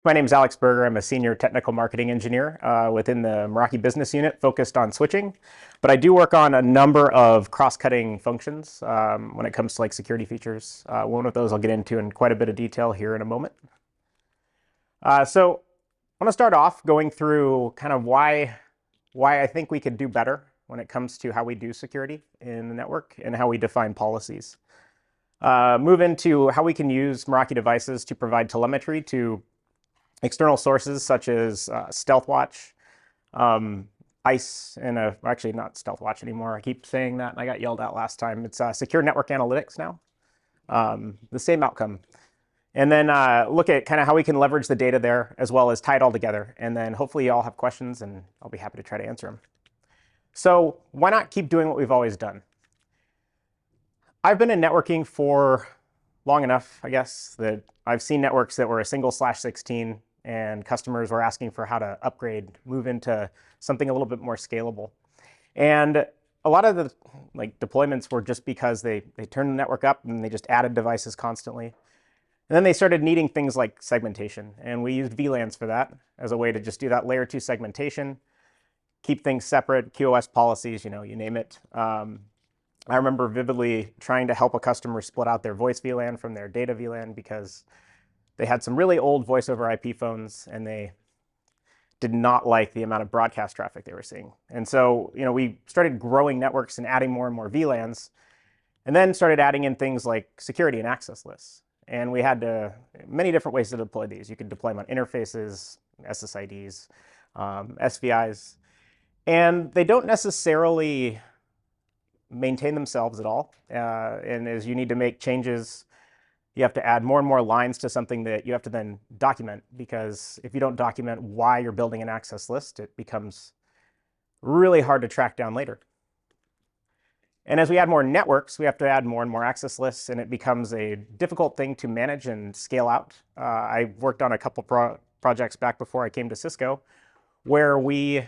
My name is Alex Berger. I'm a senior technical marketing engineer within the Meraki business unit focused on switching. But I do work on a number of cross-cutting functions when it comes to like security features. One of those I'll get into in quite a bit of detail here in a moment. So I want to start off going through kind of why I think we could do better when it comes to how we do security in the network and how we define policies. Move into how we can use Meraki devices to provide telemetry to external sources such as StealthWatch, ICE, and actually not StealthWatch anymore. I keep saying that and I got yelled at last time. It's Secure Network Analytics now. The same outcome. And then look at kind of how we can leverage the data there as well as tie it all together. And then hopefully you all have questions and I'll be happy to try to answer them. So why not keep doing what we've always done? I've been in networking for long enough, I guess, that I've seen networks that were a single/16 and customers were asking for how to upgrade, move into something a little bit more scalable. And a lot of the deployments were just because they turned the network up and they just added devices constantly. And then they started needing things like segmentation. And we used VLANs for that as a way to just do that layer 2 segmentation, keep things separate, QoS policies, you name it. I remember vividly trying to help a customer split out their voice VLAN from their data VLAN because they had some really old voice over IP phones and they did not like the amount of broadcast traffic they were seeing. And so, we started growing networks and adding more and more VLANs and then started adding in things like security and access lists. And we had many different ways to deploy these. You could deploy them on interfaces, SSIDs, SVIs, and they don't necessarily maintain themselves at all. And as you need to make changes, you have to add more and more lines to something that you have to then document, because if you don't document why you're building an access list, it becomes really hard to track down later. And as we add more networks, we have to add more and more access lists, and it becomes a difficult thing to manage and scale out. I worked on a couple projects back before I came to Cisco where we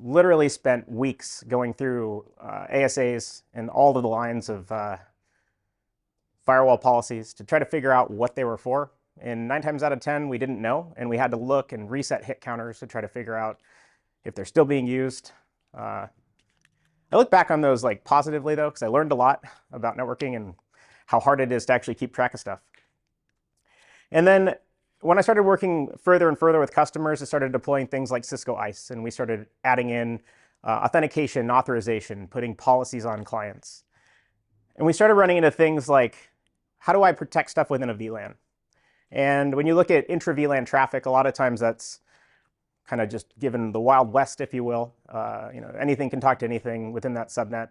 literally spent weeks going through ASAs and all of the lines of firewall policies to try to figure out what they were for. And 9 times out of 10, we didn't know, and we had to look and reset hit counters to try to figure out if they're still being used. I look back on those positively though, because I learned a lot about networking and how hard it is to actually keep track of stuff. And then when I started working further and further with customers, I started deploying things like Cisco ICE, and we started adding in authentication, authorization, putting policies on clients. And we started running into things like, how do I protect stuff within a VLAN? And when you look at intra-VLAN traffic, a lot of times that's kind of just given the Wild West, if you will. Anything can talk to anything within that subnet.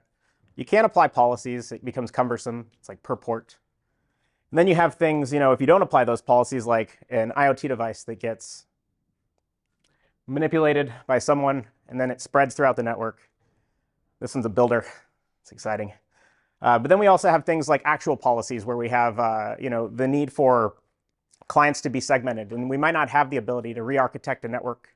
You can't apply policies. It becomes cumbersome. It's like per port. And then you have things, if you don't apply those policies, like an IoT device that gets manipulated by someone and then it spreads throughout the network. This one's a builder. It's exciting. But then we also have things like actual policies where we have, the need for clients to be segmented, and we might not have the ability to re-architect a network.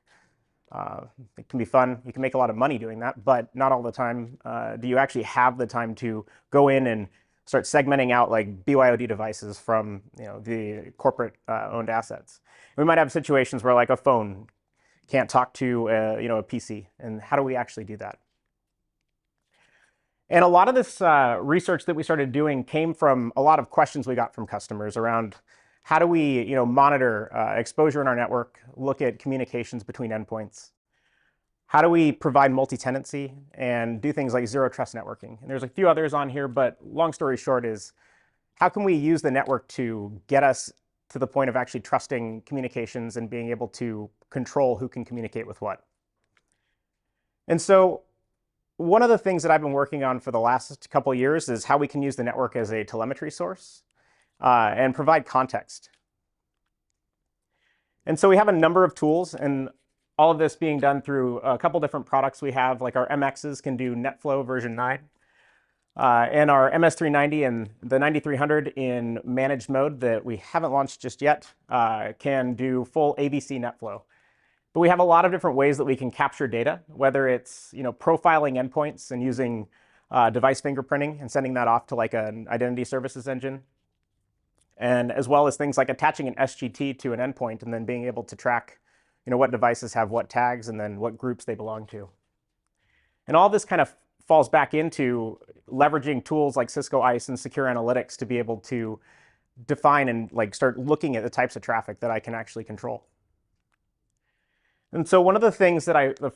It can be fun. You can make a lot of money doing that, but not all the time do you actually have the time to go in and start segmenting out like BYOD devices from the corporate owned assets. We might have situations where like a phone can't talk to a PC, and how do we actually do that? And a lot of this research that we started doing came from a lot of questions we got from customers around how do we monitor exposure in our network, look at communications between endpoints. How do we provide multi-tenancy and do things like zero trust networking? And there's a few others on here, but long story short is, how can we use the network to get us to the point of actually trusting communications and being able to control who can communicate with what? And so one of the things that I've been working on for the last couple of years is how we can use the network as a telemetry source and provide context. And so we have a number of tools, and all of this being done through a couple different products we have, like our MXs can do NetFlow version 9, and our MS390 and the 9300 in managed mode that we haven't launched just yet can do full ABC NetFlow. But we have a lot of different ways that we can capture data, whether it's profiling endpoints and using device fingerprinting and sending that off to like an identity services engine. and as well as things like attaching an SGT to an endpoint and then being able to track, what devices have what tags and then what groups they belong to. And all this kind of falls back into leveraging tools like Cisco ISE and Secure Analytics to be able to define and start looking at the types of traffic that I can actually control. And so one of the things that the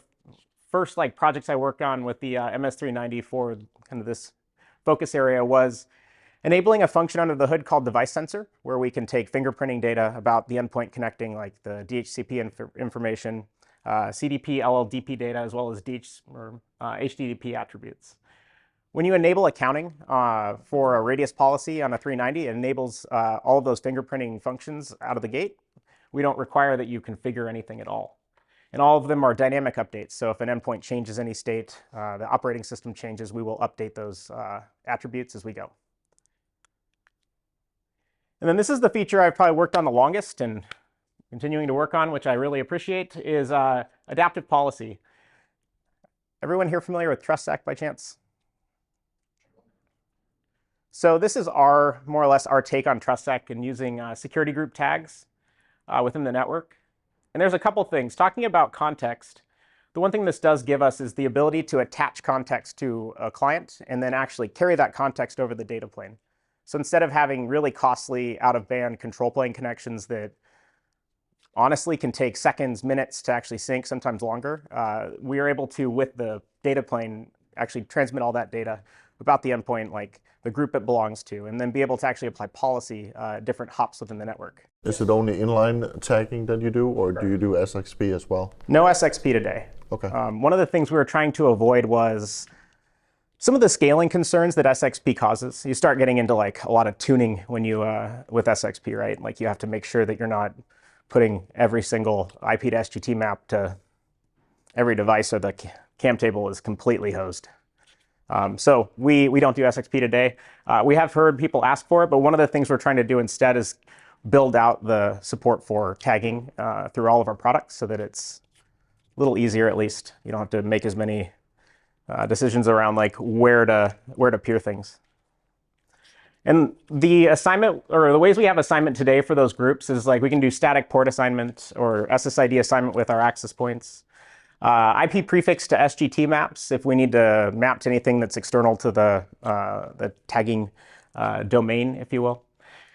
first projects I worked on with the MS390 for kind of this focus area was enabling a function under the hood called device sensor, where we can take fingerprinting data about the endpoint connecting like the DHCP information, CDP, LLDP data, as well as HTTP attributes. When you enable accounting for a radius policy on a 390, it enables all of those fingerprinting functions out of the gate. We don't require that you configure anything at all. And all of them are dynamic updates. So if an endpoint changes any state, the operating system changes, we will update those attributes as we go. And then this is the feature I've probably worked on the longest and continuing to work on, which I really appreciate, is adaptive policy. Everyone here familiar with TrustSec by chance? So this is more or less our take on TrustSec and using security group tags within the network. And there's a couple things. Talking about context, the one thing this does give us is the ability to attach context to a client and then actually carry that context over the data plane. So instead of having really costly out-of-band control plane connections that honestly can take seconds, minutes to actually sync, sometimes longer, we are able to, with the data plane, actually transmit all that data about the endpoint, like the group it belongs to, and then be able to actually apply policy different hops within the network. Is it only inline tagging that you do, or do you do SXP as well? No SXP today. Okay. One of the things we were trying to avoid was some of the scaling concerns that SXP causes. You start getting into a lot of tuning when you with SXP, right? Like you have to make sure that you're not putting every single IP to SGT map to every device, or the cam table is completely hosed. So we don't do SXP today. We have heard people ask for it, but one of the things we're trying to do instead is build out the support for tagging through all of our products so that it's a little easier at least. You don't have to make as many decisions around where to peer things. And the assignment, or the ways we have assignment today for those groups is we can do static port assignment or SSID assignment with our access points. IP prefix to SGT maps if we need to map to anything that's external to the tagging domain, if you will.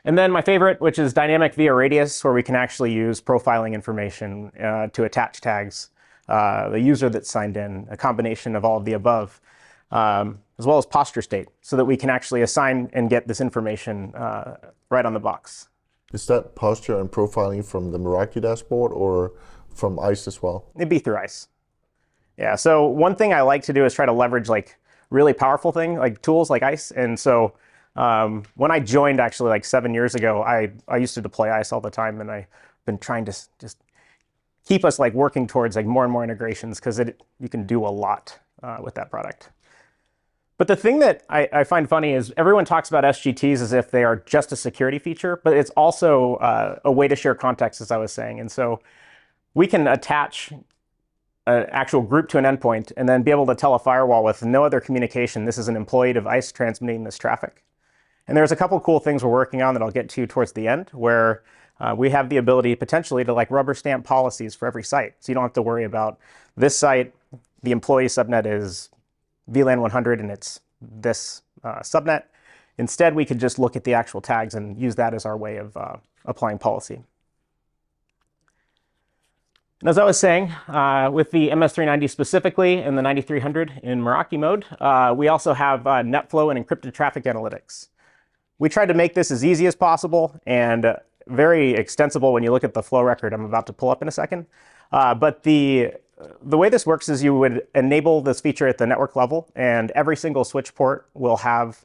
And then my favorite, which is dynamic via radius, where we can actually use profiling information to attach tags, the user that's signed in, a combination of all of the above, as well as posture state, so that we can actually assign and get this information right on the box. Is that posture and profiling from the Meraki dashboard or from ISE as well? It'd be through ISE. Yeah, so one thing I like to do is try to leverage really powerful tools like ISE. And so when I joined actually 7 years ago, I used to deploy ISE all the time, and I've been trying to just keep us working towards more and more integrations, because you can do a lot with that product. But the thing that I find funny is everyone talks about SGTs as if they are just a security feature, but it's also a way to share context, as I was saying. And so we can attach an actual group to an endpoint and then be able to tell a firewall with no other communication, this is an employee device transmitting this traffic. And there's a couple cool things we're working on that I'll get to towards the end, where we have the ability potentially to rubber stamp policies for every site. So you don't have to worry about this site, the employee subnet is VLAN 100 and it's this subnet. Instead, we could just look at the actual tags and use that as our way of applying policy. And as I was saying, with the MS390 specifically and the 9300 in Meraki mode, we also have NetFlow and encrypted traffic analytics. We tried to make this as easy as possible and very extensible when you look at the flow record I'm about to pull up in a second. But the way this works is you would enable this feature at the network level, and every single switch port will have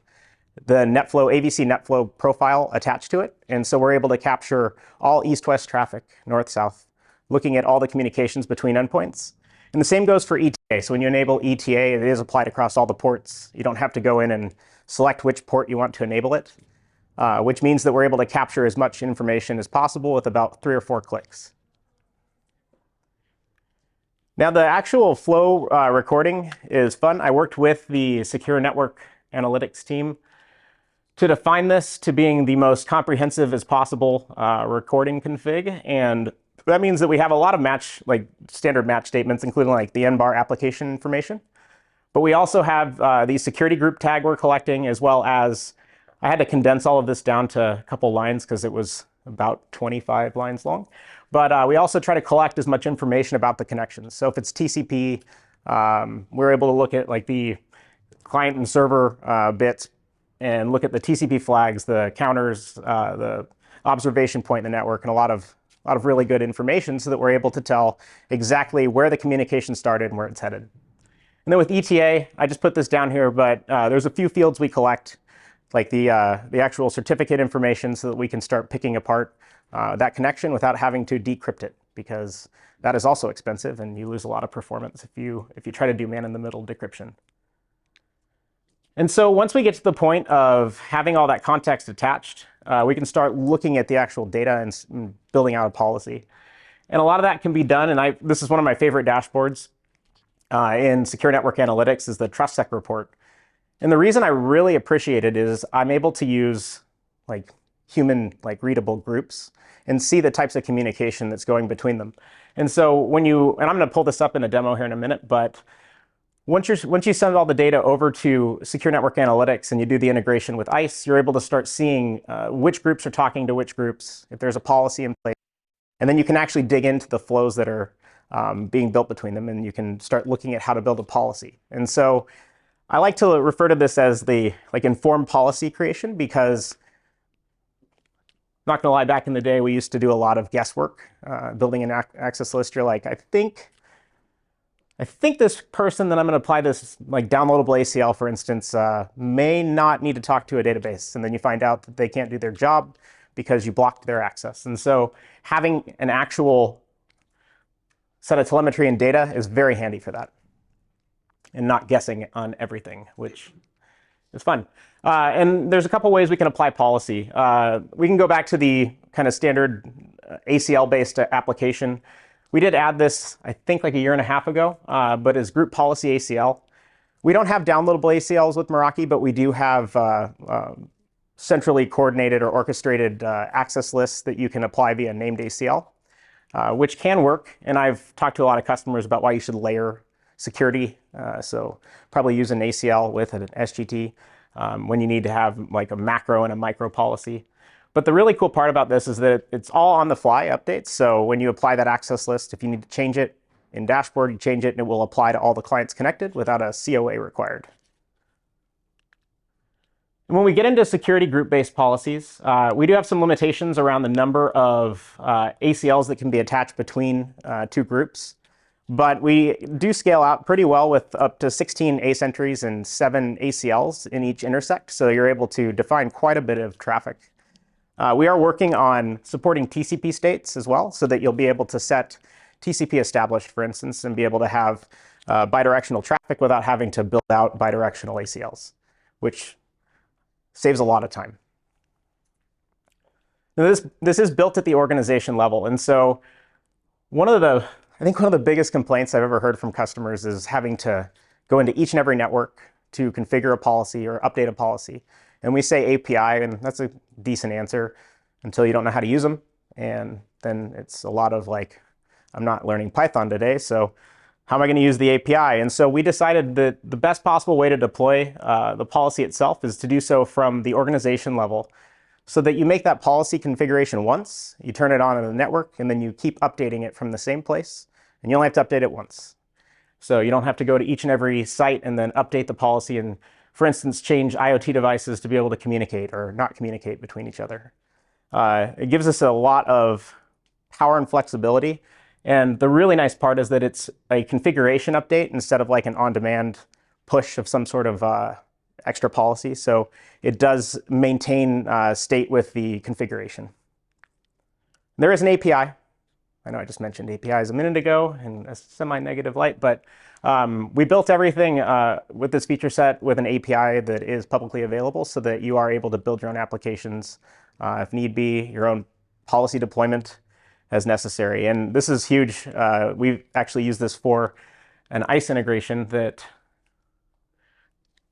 the NetFlow, AVC NetFlow profile attached to it. And so we're able to capture all east-west traffic, north-south, looking at all the communications between endpoints. And the same goes for ETA. So when you enable ETA, it is applied across all the ports. You don't have to go in and select which port you want to enable it, which means that we're able to capture as much information as possible with about 3 or 4 clicks. Now, the actual flow recording is fun. I worked with the Secure Network Analytics team to define this to being the most comprehensive as possible recording config. And that means that we have a lot of standard match statements, including like the nbar application information. But we also have the security group tag we're collecting, as well as, I had to condense all of this down to a couple lines because it was about 25 lines long. But we also try to collect as much information about the connections. So if it's TCP, we're able to look at like the client and server bits and look at the TCP flags, the counters, the observation point in the network, and a lot of really good information so that we're able to tell exactly where the communication started and where it's headed. And then with ETA, I just put this down here, but there's a few fields we collect, like the actual certificate information, so that we can start picking apart that connection without having to decrypt it, because that is also expensive and you lose a lot of performance if you try to do man-in-the-middle decryption. And so once we get to the point of having all that context attached, we can start looking at the actual data and building out a policy. And a lot of that can be done, and this is one of my favorite dashboards in Secure Network Analytics, is the TrustSec report. And the reason I really appreciate it is I'm able to use like human readable groups and see the types of communication that's going between them. And so and I'm going to pull this up in a demo here in a minute, but once you send all the data over to Secure Network Analytics and you do the integration with ICE, you're able to start seeing which groups are talking to which groups, if there's a policy in place. And then you can actually dig into the flows that are being built between them, and you can start looking at how to build a policy. And so I like to refer to this as the informed policy creation, because, not gonna lie, back in the day, we used to do a lot of guesswork, building an access list. You're like, I think this person that I'm going to apply this downloadable ACL, for instance, may not need to talk to a database. And then you find out that they can't do their job because you blocked their access. And so having an actual set of telemetry and data is very handy for that, and not guessing on everything, which is fun. And there's a couple ways we can apply policy. We can go back to the kind of standard ACL-based application. We did add this, I think, like a year and a half ago, but as group policy ACL. We don't have downloadable ACLs with Meraki, but we do have centrally coordinated or orchestrated access lists that you can apply via named ACL, which can work. And I've talked to a lot of customers about why you should layer security. So probably use an ACL with an SGT when you need to have like a macro and a micro policy. But the really cool part about this is that it's all on the fly updates. So when you apply that access list, if you need to change it in dashboard, you change it and it will apply to all the clients connected without a COA required. And when we get into security group-based policies, we do have some limitations around the number of ACLs that can be attached between two groups. But we do scale out pretty well with up to 16 ACE entries and 7 ACLs in each intersect. So you're able to define quite a bit of traffic. We are working on supporting TCP states as well, so that you'll be able to set TCP established, for instance, and be able to have bidirectional traffic without having to build out bidirectional ACLs, which saves a lot of time. Now this is built at the organization level. And so I think one of the biggest complaints I've ever heard from customers is having to go into each and every network to configure a policy or update a policy. And we say API, and that's a decent answer until you don't know how to use them. And then it's a lot of like, I'm not learning Python today, so how am I going to use the API? And so we decided that the best possible way to deploy the policy itself is to do so from the organization level, so that you make that policy configuration once, you turn it on in the network, and then you keep updating it from the same place, and you only have to update it once. So you don't have to go to each and every site and then update the policy and, for instance, change IoT devices to be able to communicate or not communicate between each other. It gives us a lot of power and flexibility. And the really nice part is that it's a configuration update instead of like an on-demand push of some sort of extra policy. So it does maintain state with the configuration. There is an API. I know I just mentioned APIs a minute ago in a semi-negative light, but we built everything with this feature set with an API that is publicly available, so that you are able to build your own applications, if need be, your own policy deployment as necessary. And this is huge. We've actually used this for an ICE integration that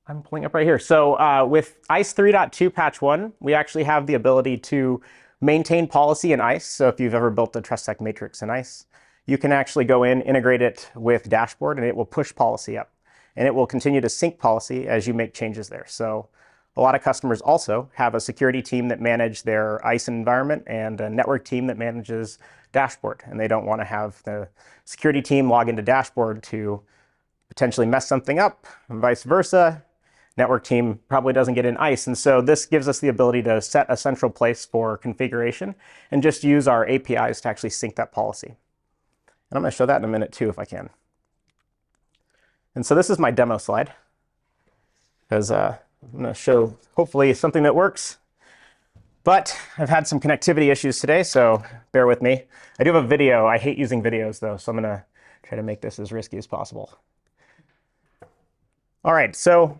I'm pulling up right here. So with ICE 3.2 patch 1, we actually have the ability to maintain policy in ICE. So if you've ever built a trust sec matrix in ICE, you can actually go in, integrate it with dashboard, and it will push policy up. And it will continue to sync policy as you make changes there. So a lot of customers also have a security team that manage their ICE environment and a network team that manages dashboard. And they don't want to have the security team log into dashboard to potentially mess something up, and vice versa. Network team probably doesn't get in ICE. And so this gives us the ability to set a central place for configuration and just use our APIs to actually sync that policy. And I'm going to show that in a minute too, if I can. And so this is my demo slide, because I'm going to show hopefully something that works. But I've had some connectivity issues today, so bear with me. I do have a video. I hate using videos though, so I'm going to try to make this as risky as possible. All right, so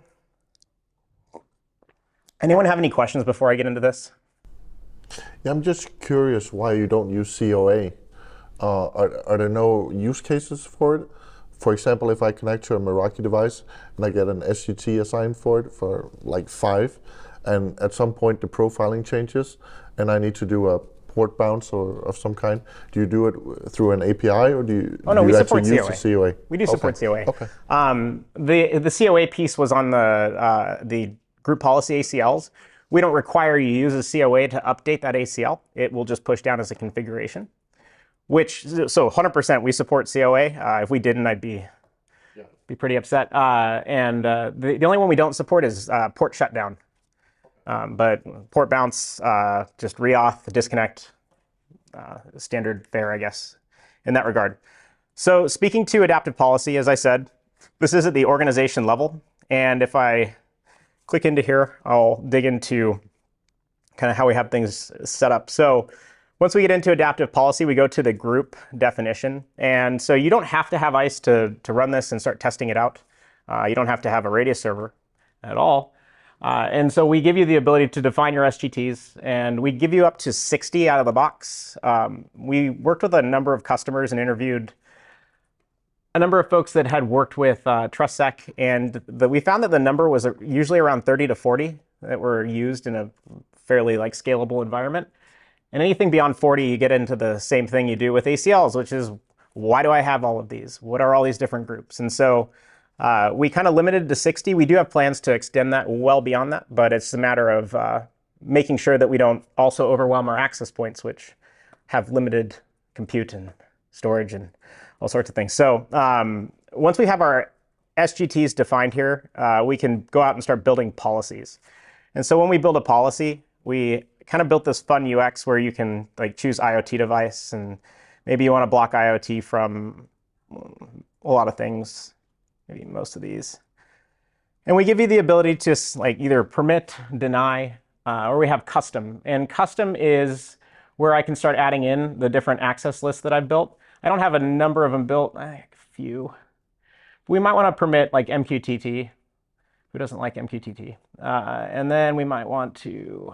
anyone have any questions before I get into this? Yeah, I'm just curious why you don't use COA. Are there no use cases for it? For example, if I connect to a Meraki device and I get an SGT assigned for it for like 5, and at some point the profiling changes and I need to do a port bounce or of some kind, do you do it through an API or do you, we actually support use the COA? We do support COA. Okay. The COA piece was on the group policy ACLs. We don't require you use a COA to update that ACL. It will just push down as a configuration. So 100% we support COA. If we didn't, I'd be pretty upset. The only one we don't support is port shutdown. But port bounce, just reauth, disconnect, standard fare, I guess, in that regard. So speaking to adaptive policy, as I said, this is at the organization level. And if I click into here, I'll dig into kind of how we have things set up. So once we get into adaptive policy, we go to the group definition. And so you don't have to have ICE to run this and start testing it out. You don't have to have a Radius server at all. And so we give you the ability to define your SGTs, and we give you up to 60 out of the box. We worked with a number of customers and interviewed a number of folks that had worked with TrustSec, and we found that the number was usually around 30 to 40 that were used in a fairly scalable environment. And anything beyond 40, you get into the same thing you do with ACLs, which is, why do I have all of these? What are all these different groups? And so we kind of limited to 60. We do have plans to extend that well beyond that, but it's a matter of making sure that we don't also overwhelm our access points, which have limited compute and storage and all sorts of things. So once we have our SGTs defined here, we can go out and start building policies. And so when we build a policy, we kind of built this fun UX where you can choose IoT device, and maybe you want to block IoT from a lot of things, maybe most of these. And we give you the ability to either permit, deny, or we have custom. And custom is where I can start adding in the different access lists that I've built. I don't have a number of them built, a few. We might want to permit MQTT. Who doesn't like MQTT? And then we might want to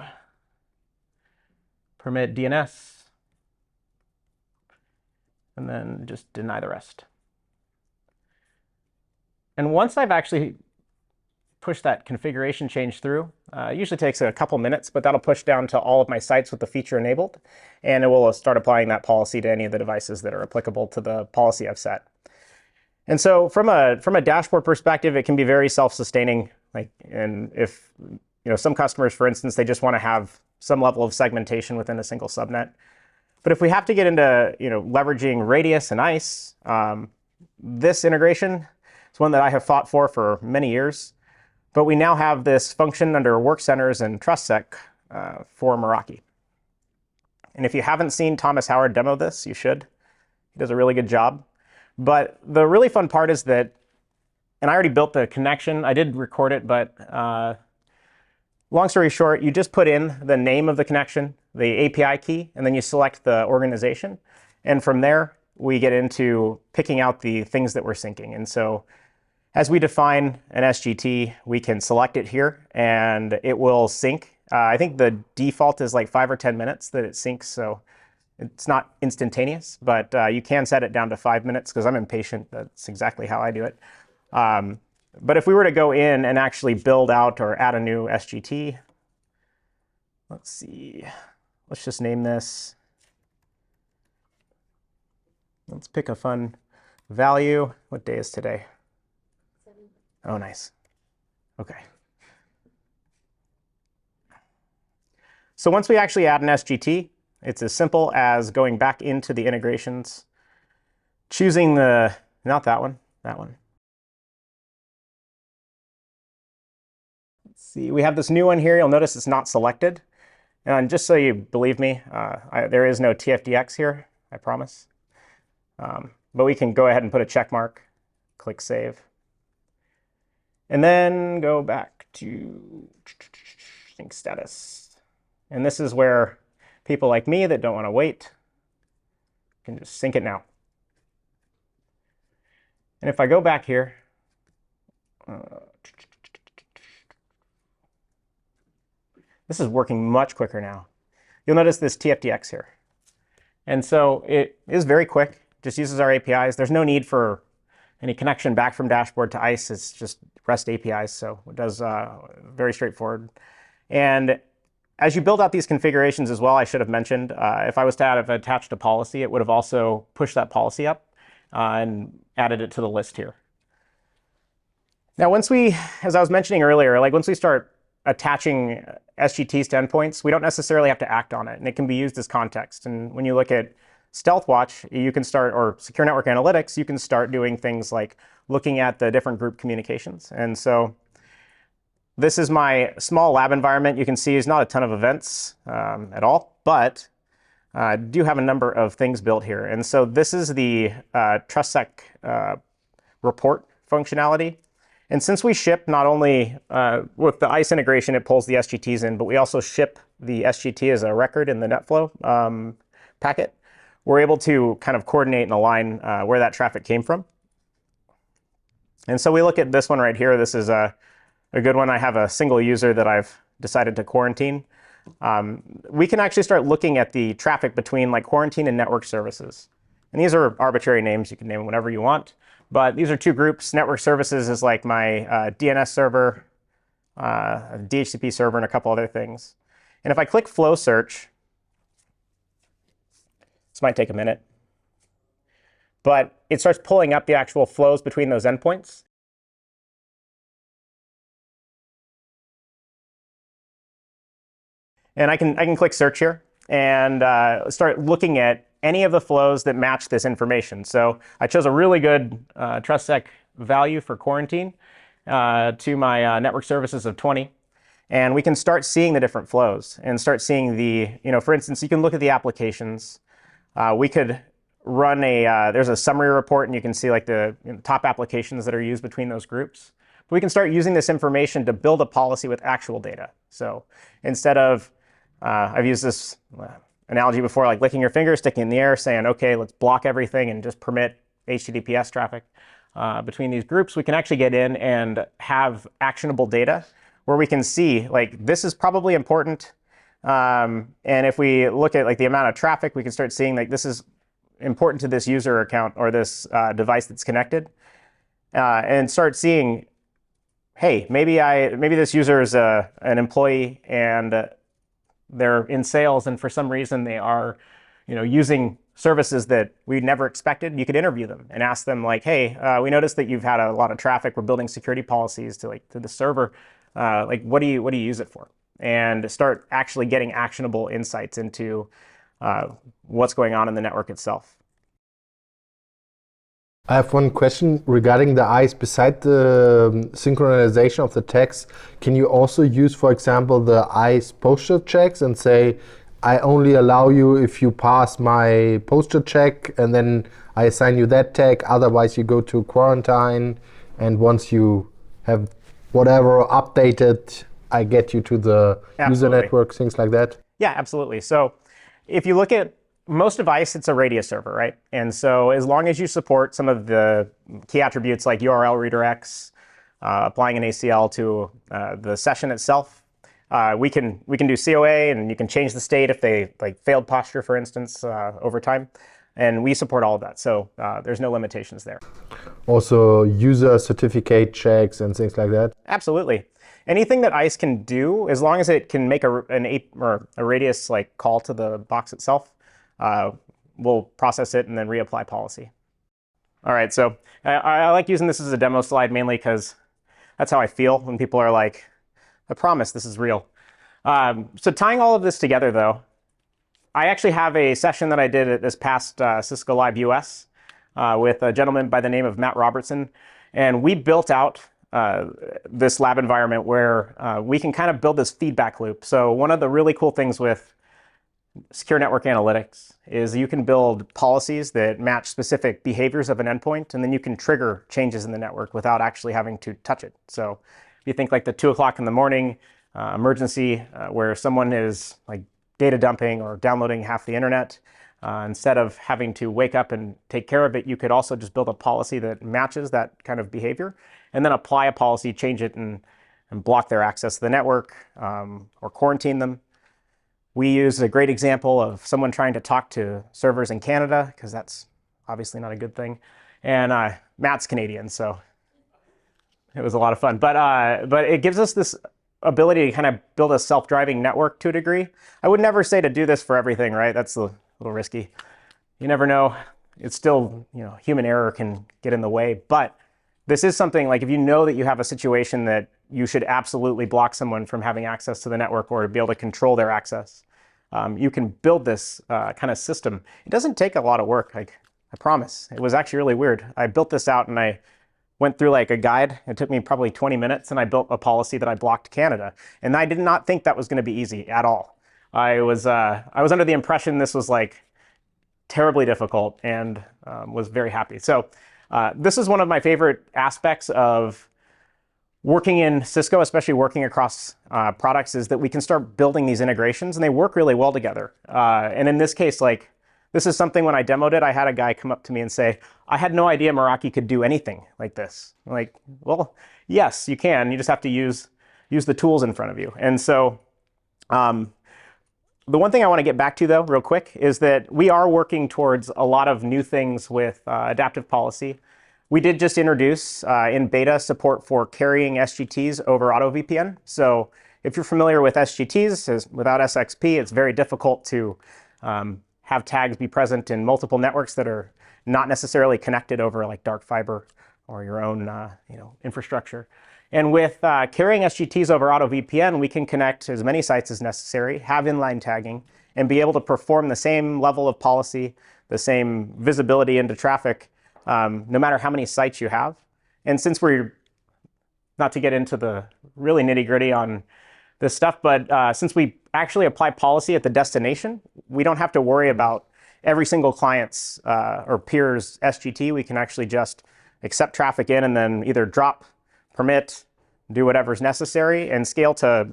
permit DNS, and then just deny the rest. And once I've actually pushed that configuration change through, it usually takes a couple minutes, but that'll push down to all of my sites with the feature enabled, and it will start applying that policy to any of the devices that are applicable to the policy I've set. And so from a dashboard perspective, it can be very self-sustaining. And if some customers, for instance, they just want to have some level of segmentation within a single subnet. But if we have to get into leveraging Radius and ICE, this integration is one that I have fought for many years. But we now have this function under Work Centers and TrustSec for Meraki. And if you haven't seen Thomas Howard demo this, you should. He does a really good job. But the really fun part is that, and I already built the connection. I did record it, but long story short, you just put in the name of the connection, the API key, and then you select the organization. And from there, we get into picking out the things that we're syncing. And so as we define an SGT, we can select it here, and it will sync. I think the default is 5 or 10 minutes that it syncs, so it's not instantaneous, but you can set it down to 5 minutes because I'm impatient. That's exactly how I do it. But if we were to go in and actually build out or add a new SGT, let's see, let's just name this. Let's pick a fun value. What day is today? 7. Oh, nice. Okay. So once we actually add an SGT, it's as simple as going back into the integrations, choosing the, not that one, that one. Let's see, we have this new one here. You'll notice it's not selected. And just so you believe me, there is no TFDX here, I promise. But we can go ahead and put a check mark, click save. And then go back to sync status. And this is where people like me that don't want to wait can just sync it now. And if I go back here, this is working much quicker now. You'll notice this TFDX here. And so it is very quick, just uses our APIs. There's no need for any connection back from dashboard to ICE. It's just REST APIs, so it does very straightforward. And as you build out these configurations as well, I should have mentioned, if I was to have attached a policy, it would have also pushed that policy up and added it to the list here. Now, once we, as I was mentioning earlier, like once we start attaching SGTs to endpoints, we don't necessarily have to act on it, and it can be used as context. And when you look at Stealth Watch, you can start, or Secure Network Analytics, you can start doing things like looking at the different group communications. And so this is my small lab environment. You can see there's not a ton of events at all, but I do have a number of things built here. And so this is the TrustSec report functionality. And since we ship not only with the ICE integration, it pulls the SGTs in, but we also ship the SGT as a record in the NetFlow packet, we're able to kind of coordinate and align where that traffic came from. And so we look at this one right here. This is a good one. I have a single user that I've decided to quarantine. We can actually start looking at the traffic between like quarantine and network services. And these are arbitrary names. You can name them whatever you want. But these are two groups. Network services is like my DNS server, a DHCP server, and a couple other things. And if I click flow search, this might take a minute, but it starts pulling up the actual flows between those endpoints. And I can click search here and start looking at any of the flows that match this information. So I chose a really good TrustSec value for quarantine to my network services of 20. And we can start seeing the different flows and start seeing the, for instance, you can look at the applications. We could run there's a summary report, and you can see like the top applications that are used between those groups. But we can start using this information to build a policy with actual data. So instead of, I've used this analogy before, like licking your finger, sticking it in the air, saying, okay, let's block everything and just permit HTTPS traffic between these groups. We can actually get in and have actionable data where we can see, like, this is probably important. And if we look at like the amount of traffic, we can start seeing like this is important to this user account or this device that's connected, and start seeing, hey, maybe this user is an employee and they're in sales, and for some reason they are, using services that we never expected. You could interview them and ask them like, hey, we noticed that you've had a lot of traffic. We're building security policies to the server. Like, what do you use it for? And start actually getting actionable insights into what's going on in the network itself. I have one question regarding the ICE. Beside the synchronization of the text, can you also use, for example, the ICE posture checks and say, I only allow you if you pass my posture check, and then I assign you that tag, otherwise you go to quarantine, and once you have whatever updated, I get you to the user network, things like that? Yeah, absolutely. So if you look at most of ICE, it's a radius server, right? And so as long as you support some of the key attributes like URL redirects, applying an ACL to the session itself, we can do COA, and you can change the state if they like failed posture, for instance, over time. And we support all of that. So there's no limitations there. Also user certificate checks and things like that? Absolutely. Anything that ICE can do, as long as it can make a radius like call to the box itself, we'll process it and then reapply policy. All right, so I like using this as a demo slide mainly because that's how I feel when people are like, I promise this is real. So tying all of this together though, I actually have a session that I did at this past Cisco Live US with a gentleman by the name of Matt Robertson. And we built out this lab environment where we can kind of build this feedback loop. So one of the really cool things with secure network analytics is you can build policies that match specific behaviors of an endpoint, and then you can trigger changes in the network without actually having to touch it. So if you think like the 2 o'clock in the morning emergency where someone is like data dumping or downloading half the internet, instead of having to wake up and take care of it, you could also just build a policy that matches that kind of behavior and then apply a policy, change it, and block their access to the network or quarantine them. We used a great example of someone trying to talk to servers in Canada, because that's obviously not a good thing. And Matt's Canadian, so it was a lot of fun. But it gives us this ability to kind of build a self-driving network to a degree. I would never say to do this for everything, right? That's a little risky. You never know. It's still, human error can get in the way. But this is something like if you know that you have a situation that you should absolutely block someone from having access to the network or to be able to control their access, you can build this kind of system. It doesn't take a lot of work, I promise. It was actually really weird. I built this out and I went through like a guide. It took me probably 20 minutes and I built a policy that I blocked Canada. And I did not think that was going to be easy at all. I was under the impression this was like terribly difficult and was very happy. So this is one of my favorite aspects of working in Cisco, especially working across products, is that we can start building these integrations and they work really well together. And in this case, like this is something when I demoed it, I had a guy come up to me and say, I had no idea Meraki could do anything like this. I'm like, well, yes, you can. You just have to use the tools in front of you. And so the one thing I want to get back to, though, real quick, is that we are working towards a lot of new things with adaptive policy. We did just introduce in beta support for carrying SGTs over AutoVPN. So if you're familiar with SGTs, without SXP, it's very difficult to have tags be present in multiple networks that are not necessarily connected over like dark fiber or your own infrastructure. And with carrying SGTs over AutoVPN, we can connect as many sites as necessary, have inline tagging, and be able to perform the same level of policy, the same visibility into traffic, no matter how many sites you have. And since we're, not to get into the really nitty-gritty on this stuff, but since we actually apply policy at the destination, we don't have to worry about every single client's or peer's SGT. We can actually just accept traffic in and then either drop, permit, do whatever's necessary, and scale to,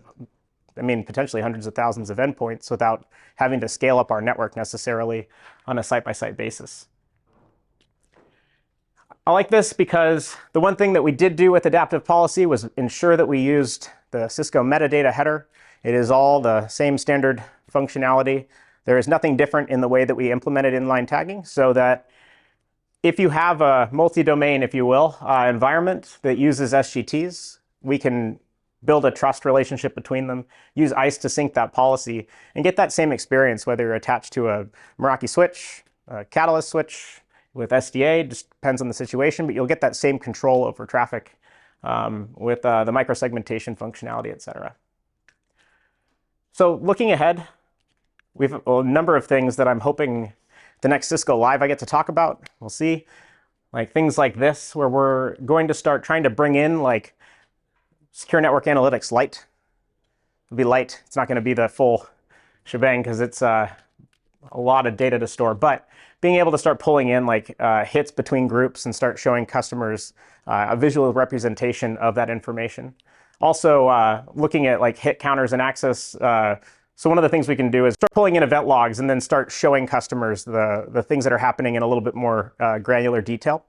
potentially hundreds of thousands of endpoints without having to scale up our network necessarily on a site-by-site basis. I like this because the one thing that we did do with adaptive policy was ensure that we used the Cisco metadata header. It is all the same standard functionality. There is nothing different in the way that we implemented inline tagging, so that if you have a multi-domain, if you will, environment that uses SGTs, we can build a trust relationship between them, use ICE to sync that policy, and get that same experience, whether you're attached to a Meraki switch, a Catalyst switch with SDA, just depends on the situation, but you'll get that same control over traffic with the micro-segmentation functionality, et cetera. So looking ahead, we have a number of things that I'm hoping the next Cisco Live I get to talk about. We'll see. Like things like this, where we're going to start trying to bring in like Secure Network Analytics Lite. It'll be light. It's not going to be the full shebang because it's a lot of data to store. But being able to start pulling in like hits between groups and start showing customers a visual representation of that information. Also looking at like hit counters and access. So one of the things we can do is start pulling in event logs and then start showing customers the things that are happening in a little bit more granular detail.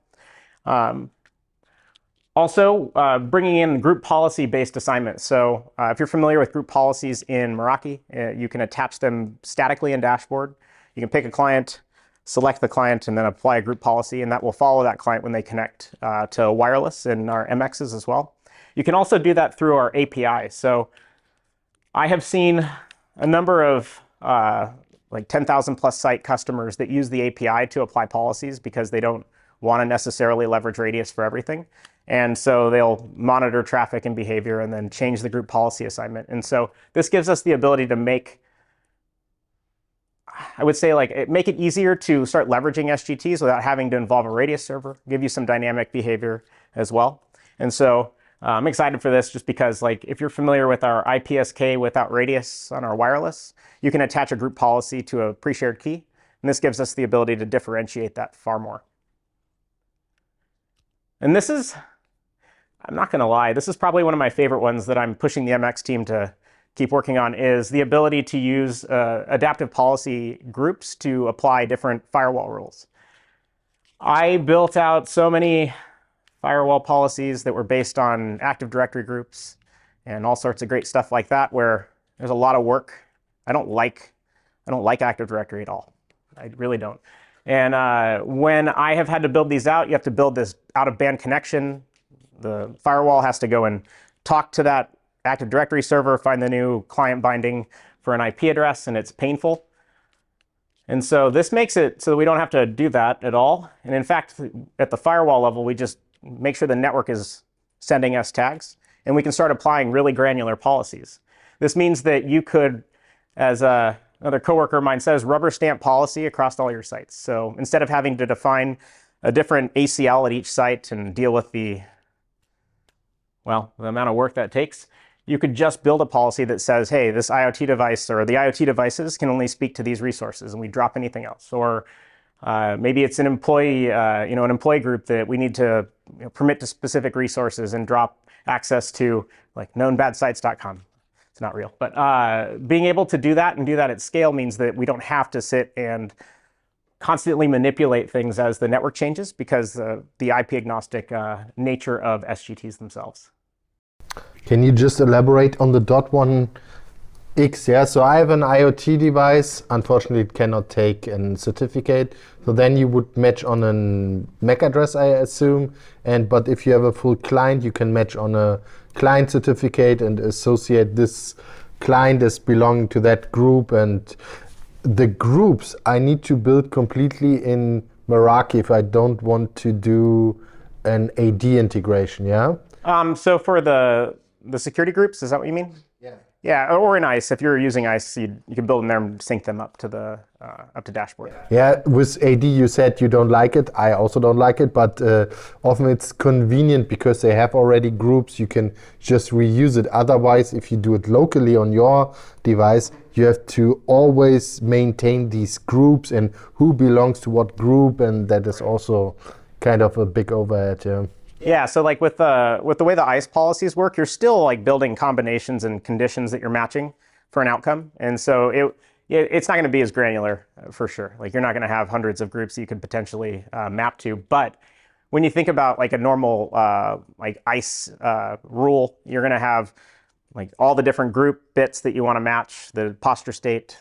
Also, bringing in group policy-based assignments. So if you're familiar with group policies in Meraki, you can attach them statically in dashboard. You can pick a client, select the client, and then apply a group policy, and that will follow that client when they connect to wireless in our MXs as well. You can also do that through our API. So I have seen a number of like 10,000 plus site customers that use the API to apply policies because they don't want to necessarily leverage Radius for everything. And so they'll monitor traffic and behavior and then change the group policy assignment. And so this gives us the ability to make, I would say, like, make it easier to start leveraging SGTs without having to involve a Radius server, give you some dynamic behavior as well. And so I'm excited for this just because, like, if you're familiar with our IPSK without Radius on our wireless, you can attach a group policy to a pre-shared key. And this gives us the ability to differentiate that far more. And this is, I'm not going to lie, this is probably one of my favorite ones that I'm pushing the MX team to keep working on, is the ability to use adaptive policy groups to apply different firewall rules. I built out so many firewall policies that were based on Active Directory groups and all sorts of great stuff like that, where there's a lot of work. I don't like Active Directory at all. I really don't. And when I have had to build these out, you have to build this out-of-band connection. The firewall has to go and talk to that Active Directory server, find the new client binding for an IP address, and it's painful. And so this makes it so that we don't have to do that at all. And in fact, at the firewall level, we just make sure the network is sending us tags, and we can start applying really granular policies. This means that you could, as another coworker of mine says, rubber stamp policy across all your sites. So instead of having to define a different ACL at each site and deal with the amount of work that takes, you could just build a policy that says, hey, this IoT device or the IoT devices can only speak to these resources, and we drop anything else. Or maybe it's an employee, an employee group that we need to permit to specific resources and drop access to, like, knownbadsites.com. It's not real, but being able to do that and do that at scale means that we don't have to sit and constantly manipulate things as the network changes, because the IP agnostic nature of SGTs themselves. Can you just elaborate on the .1x? Yeah, so I have an IoT device. Unfortunately, it cannot take a certificate. So then you would match on a MAC address, I assume. But if you have a full client, you can match on a client certificate and associate this client as belonging to that group. And the groups I need to build completely in Meraki if I don't want to do an AD integration, yeah? So for the security groups, is that what you mean? Yeah. Yeah, or in ICE. If you're using ICE, you can build them there and sync them up to the dashboard. Yeah, with AD you said you don't like it. I also don't like it, but often it's convenient because they have already groups. You can just reuse it. Otherwise, if you do it locally on your device, you have to always maintain these groups and who belongs to what group, and that is also kind of a big overhead. Yeah. Yeah, so like with the way the ICE policies work, you're still like building combinations and conditions that you're matching for an outcome, and so it's not going to be as granular for sure. Like, you're not going to have hundreds of groups that you could potentially map to. But when you think about like a normal like ICE rule, you're going to have like all the different group bits that you want to match, the posture state,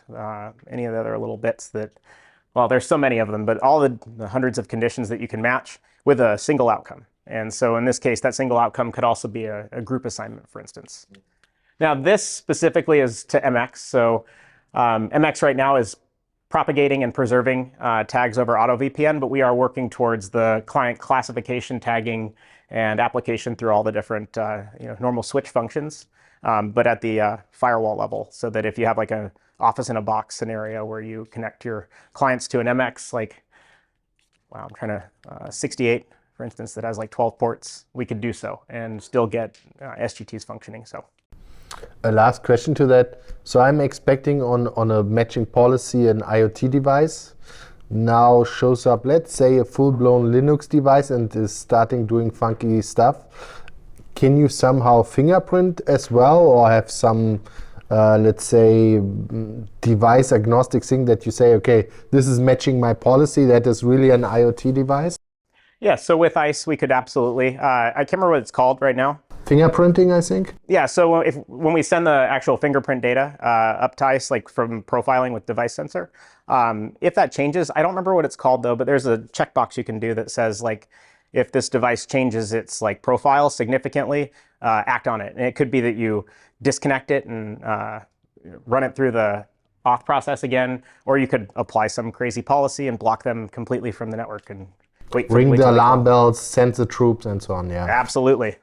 any of the other little bits that, well, there's so many of them, but all the hundreds of conditions that you can match with a single outcome. And so in this case, that single outcome could also be a group assignment, for instance. Now, this specifically is to MX. So MX right now is propagating and preserving tags over AutoVPN, but we are working towards the client classification, tagging, and application through all the different normal switch functions, but at the firewall level, so that if you have like an office in a box scenario where you connect your clients to an MX, like, wow, I'm trying to 68, for instance, that has like 12 ports, we could do so and still get SGTs functioning. So, a last question to that. So I'm expecting on a matching policy an IoT device now shows up, let's say, a full-blown Linux device and is starting doing funky stuff. Can you somehow fingerprint as well, or have some let's say device agnostic thing that you say, okay, this is matching my policy, that is really an IoT device? Yeah, so with ICE, we could absolutely, I can't remember what it's called right now. fingerprinting, I think. Yeah, so when we send the actual fingerprint data up to ICE, like from profiling with device sensor, if that changes, I don't remember what it's called though, but there's a checkbox you can do that says like, if this device changes its like profile significantly, act on it. And it could be that you disconnect it and run it through the auth process again, or you could apply some crazy policy and block them completely from the network and wait. Ring the alarm bells, send the troops, and so on. Yeah. Absolutely.